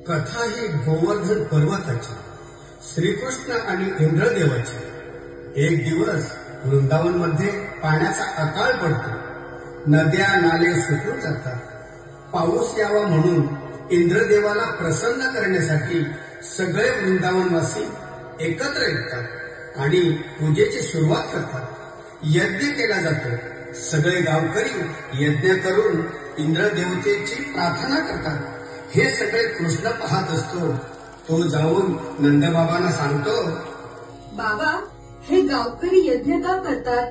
कथा ही गोवर्धन पर्वताची, श्रीकृष्ण आणि इंद्रदेवाची. एक दिवस वृंदावन मध्ये पाण्याचा अकाळ पडतो. नद्या नाले सुकून जातात. पाऊस यावा म्हणून इंद्रदेवाला प्रसन्न करण्यासाठी सगळे वृंदावनवासी एकत्र येतात आणि पूजेची सुरुवात करतात. यज्ञ केला जातो. सगळे गावकरी यज्ञ करून इंद्रदेवतेची प्रार्थना करतात. हे सगळे कृष्ण पाहत असतो. तो जाऊन नंदबाबांना सांगतो, बाबा, हे गावकरी यज्ञ का करतात?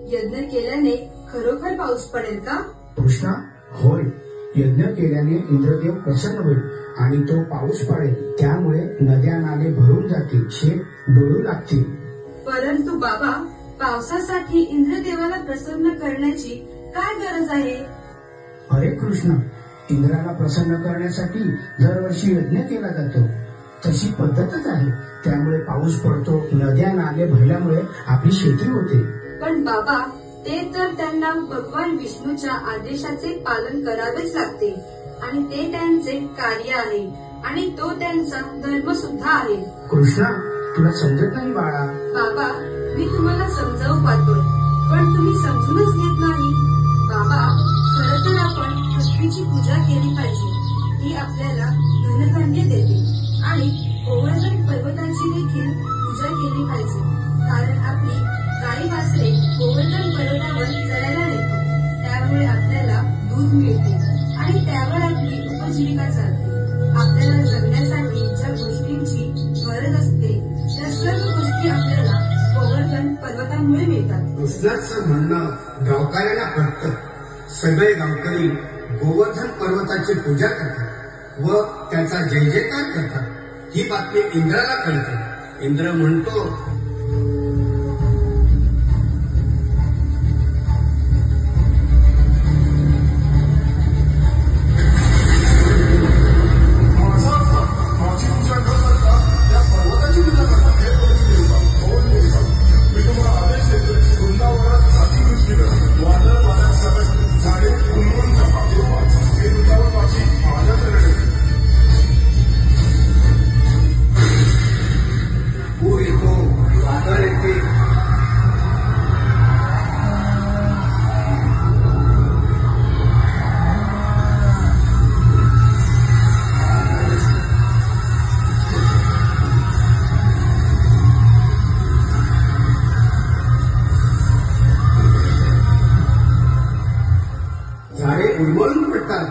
यज्ञ केल्याने खरोखर पाऊस पडेल का? कृष्णा, होय, यज्ञ केल्याने इंद्रदेव प्रसन्न होईल आणि तो पाऊस पडेल. त्यामुळे नद्या नाले भरून जातील, शेत डोळू लागतील. परंतु बाबा, पावसासाठी इंद्रदेवाला प्रसन्न करण्याची काय गरज आहे? अरे कृष्णा, इंद्राला प्रसन्न करण्यासाठी दरवर्षी यज्ञ केला जातो. तशी पद्धतच आहे. त्यामुळे पाऊस पडतो. नद्या नाले भरल्यामुळे आपली शेती होते. पण बाबा, ते तर त्यांना भगवान विष्णूच्या आदेशाचे पालन करावेच लागते आणि ते त्यांचे कार्य आहे आणि तो त्यांचा धर्म सुद्धा आहे. कृष्णा, तुला समजत नाही बाळा. बाबा, मी तुम्हाला समजावू पाहतोय, पण तुम्ही समजूनच घेत नाही. बाबा, खरं तर आपण पृथ्वीची पूजा केली पाहिजे. ती आपल्याला धनधान्य देते. आणि गोवर्धन पर्वताची देखील पूजा केली पाहिजे, कारण आपली गाई वासरे गोवर्धन पर्वतावर चरायला नेतो. त्यामुळे आपल्याला दूध मिळते आणि त्यावर आपली उपजीविका चालते. आपल्याला जगण्यासाठी ज्या गोष्टींची गरज असते त्या सर्व गोष्टी आपल्याला गोवर्धन पर्वतामुळे मिळतात. कृष्णाचं म्हणणं गावकऱ्यांना पटतं. सगळे गावकरी गोवर्धन पर्वताची पूजा करतात व त्याचा जय जयकार करतात. ही बातमी इंद्राला कळते. इंद्र म्हणतो, उडवळून पडतात.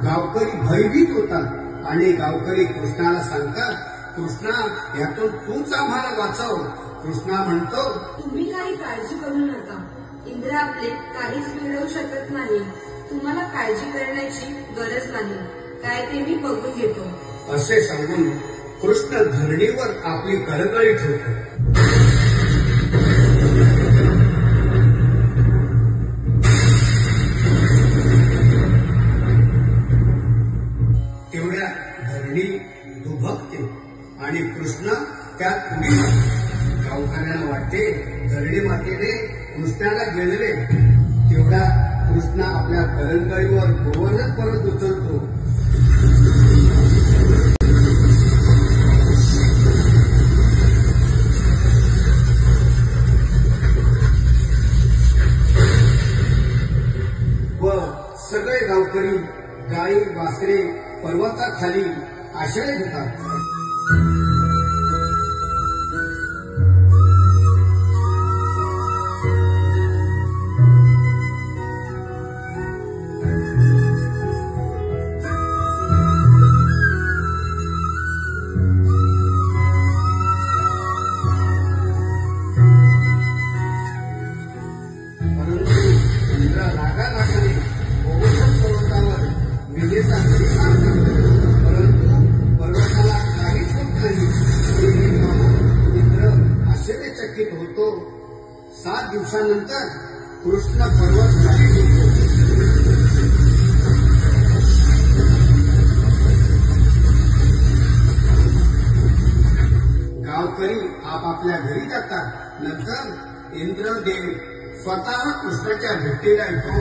गावकरी भयभीत होतात आणि गावकरी कृष्णाला सांगतात, कृष्णा, यातून तूच आम्हाला वाचव. कृष्णा म्हणतो, तुम्ही काही काळजी करू नका. इंद्र आपले काहीच बिघडवू शकत नाही. तुम्हाला काळजी करण्याची गरज नाही. काय ते मी बघून घेतो. असे सांगून कृष्ण धरणीवर आपली करगळी ठेवतो. दुभकते आणि कृष्ण त्यात उडी मारतो. गावकऱ्यांना वाटते धरणी मातेने कृष्णाला गेलेले. तेवढा कृष्ण आपल्या करंगळीवर गोवर्धन पर्वत उचलतो. व सगळे गावकरी गाई वासरे पर्वताखाली आश्रय घेतात. होतो. 7 दिवसानंतर कृष्ण पर्वत खाली निघतो. गावकरी आपापल्या घरी जातात. नंतर इंद्रदेव स्वतः कृष्णाच्या भेटीला येतो.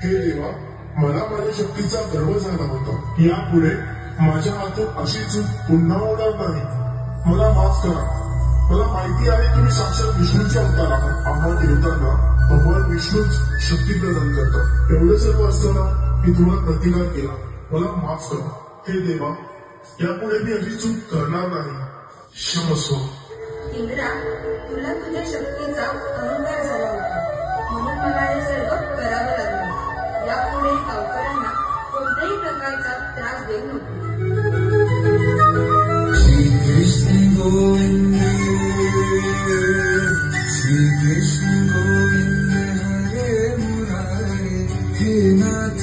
हे देवा, मला माझ्या शक्तीचा गर्व झाला होता. यापुढे माझ्या हातून अशी चूक पुन्हा होणार नाही. मला माफ करा. मला माहिती आहे तुम्ही साक्षात विष्णूचे अवतार आहात. आम्हा देवतांना भगवान विष्णूच शक्ती प्रदान करतात. एवढं सर्व असताना मी तुम्हाला प्रतिकार केला. मला माफ करा. हे देवा, यापुढे मी अशी चूक करणार नाही. क्षमस्व. इंद्रा, तुला तुझ्या शक्तीचा अहंकार झाला होता, म्हणून मला हे सर्व करावं लागलं. यापुढे गावकऱ्यांना कोणत्याही प्रकारचा त्रास देऊ नको. श्री कृष्ण गोविंद हरे मुरारे, हे नाथ